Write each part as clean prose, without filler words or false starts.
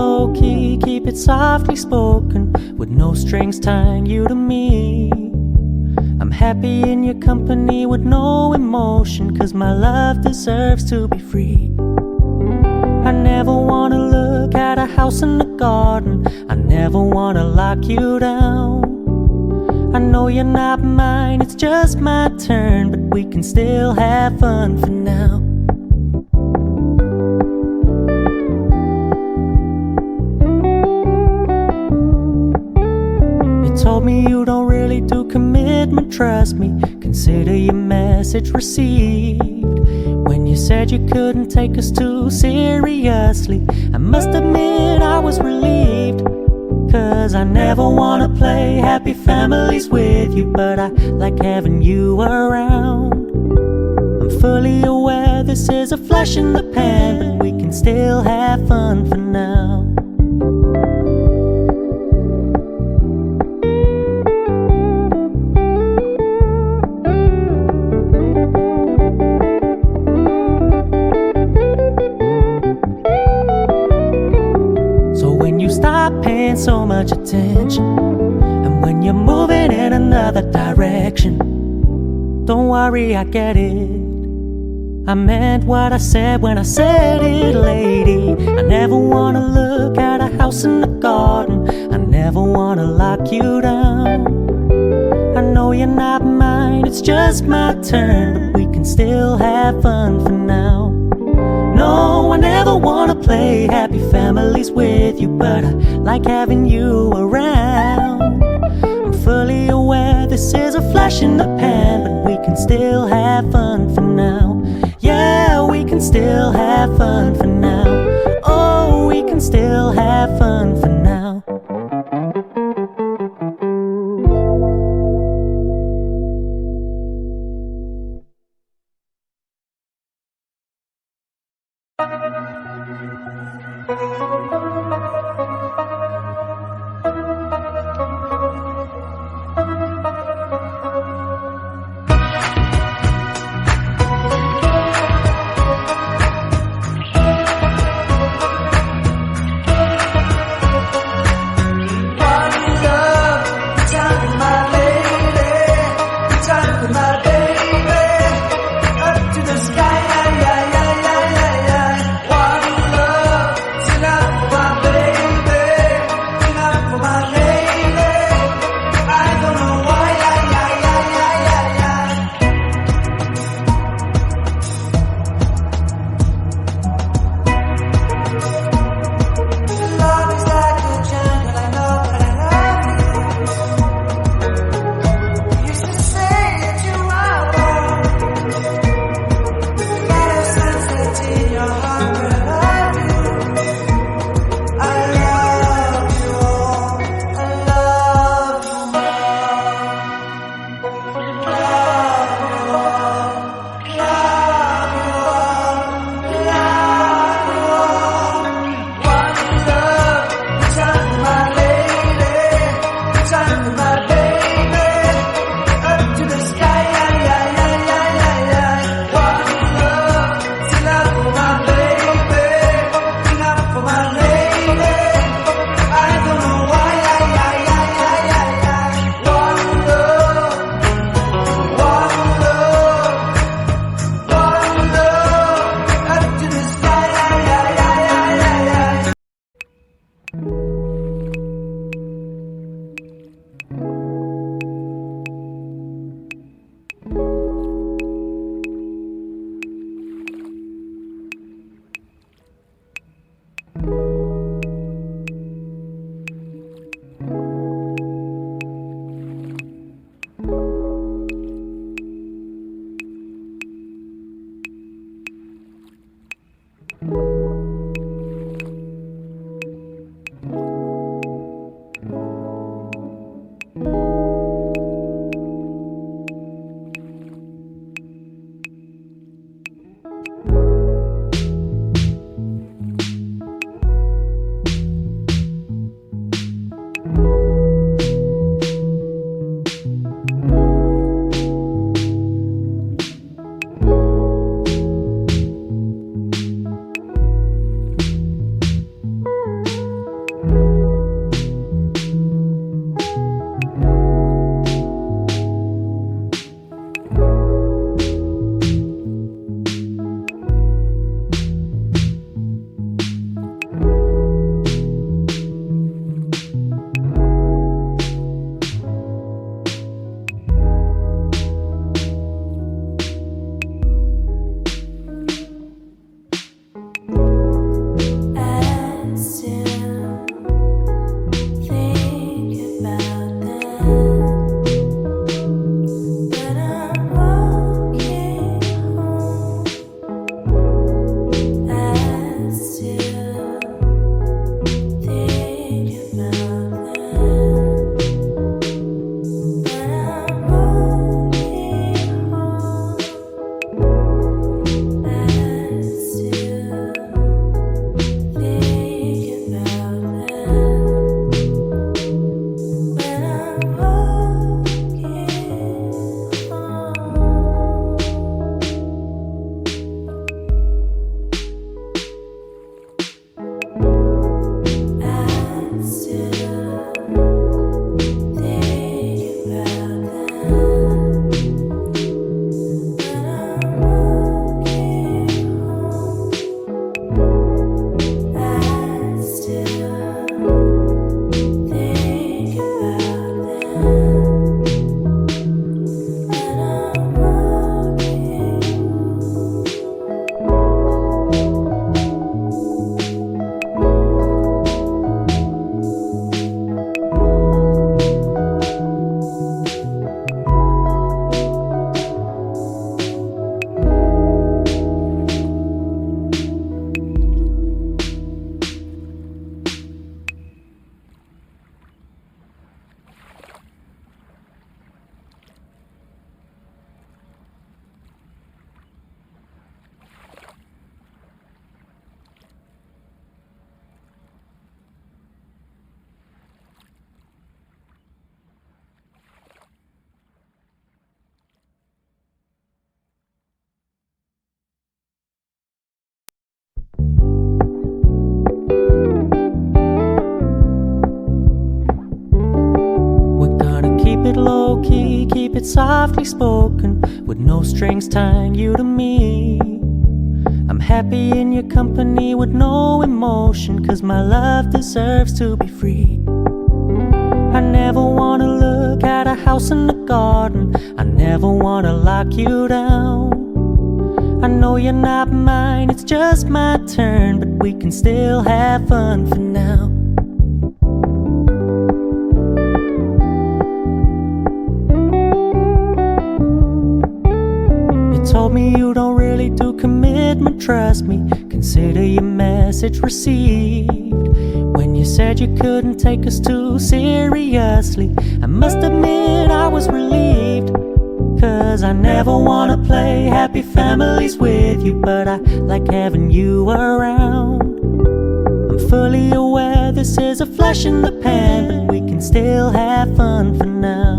low-key, keep it softly spoken, with no strings tying you to me. I'm happy in your company with no emotion, 'cause my love deserves to be free. I never wanna look at a house in the garden, I never wanna lock you down. I know you're not mine, it's just my turn, but we can still have fun for now. You told me you don't really do commitment, trust me, consider your message received. When you said you couldn't take us too seriously, I must admit I was relieved. 'Cause I never wanna play happy families with you, but I like having you around. I'm fully aware this is a flash in the pan, but we can still have fun for now. Stop paying so much attention, and when you're moving in another direction, don't worry, I get it. I meant what I said when I said it, lady. I never wanna look at a house in the garden, I never wanna lock you down. I know you're not mine, it's just my turn, but we can still have fun for now. No, I never wanna play happy families with you, but I like having you around. I'm fully aware this is a flash in the pan, but we can still have fun for now. Yeah, we can still have fun for now. Oh, we can still have fun for now. What it softly spoken, with no strings tying you to me. I'm happy in your company with no emotion, 'cause my love deserves to be free. I never wanna look at a house in the garden, I never wanna lock you down. I know you're not mine, it's just my turn, but we can still have fun for now. You told me you don't really do commitment, trust me, consider your message received. When you said you couldn't take us too seriously, I must admit I was relieved. 'Cause I never wanna play happy families with you, but I like having you around. I'm fully aware this is a flash in the pan, but we can still have fun for now.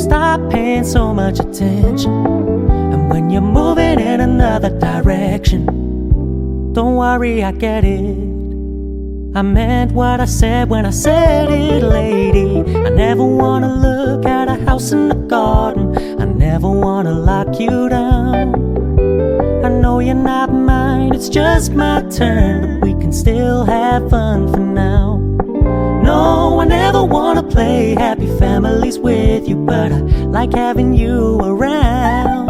Stop paying so much attention, and when you're moving in another direction, don't worry, I get it. I meant what I said when I said it, lady. I never wanna look at a house in the garden, I never wanna lock you down. I know you're not mine, it's just my turn, but we can still have fun for now. No, I never wanna play happy families with you, but I like having you around.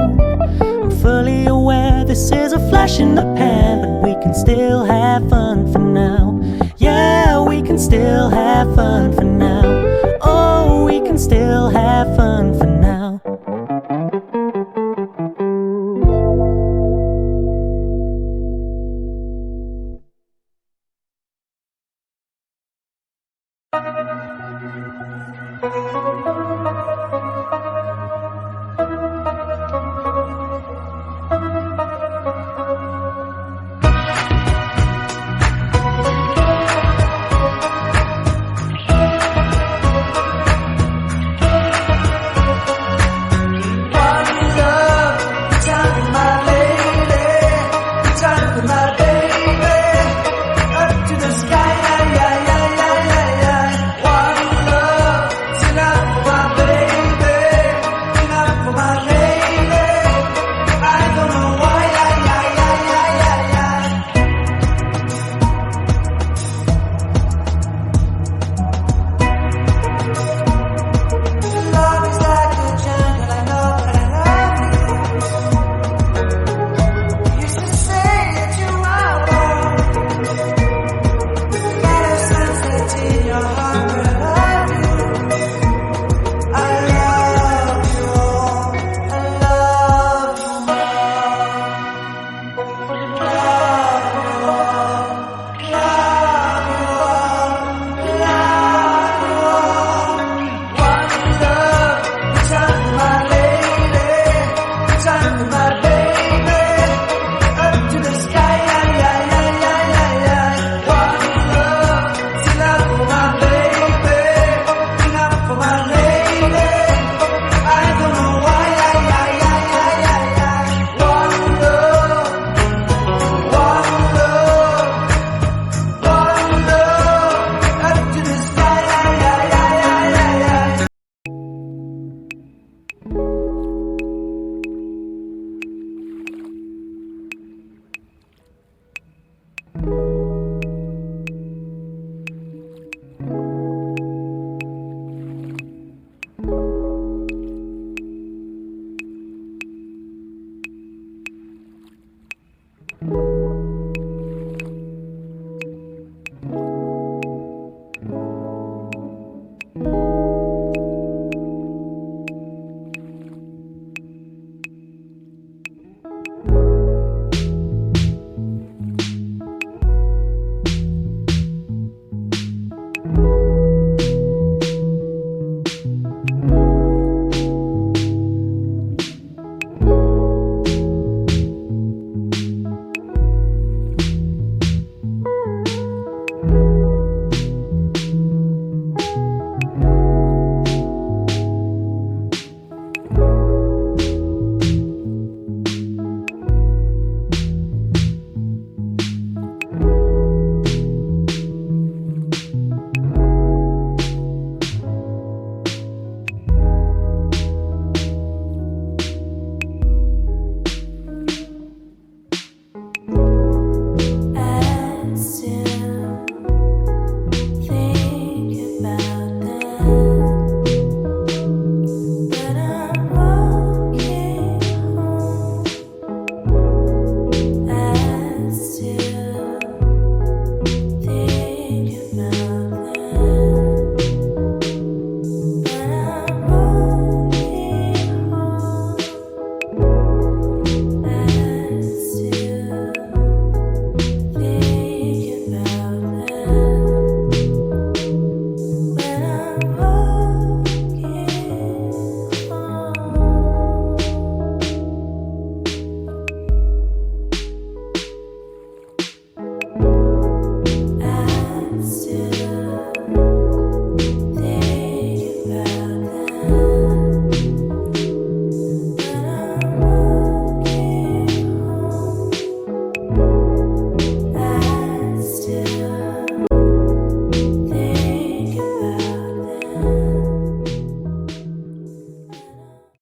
I'm fully aware this is a flash in the pan, but we can still have fun for now. Yeah, we can still have fun for now. Oh, we can still have fun for now.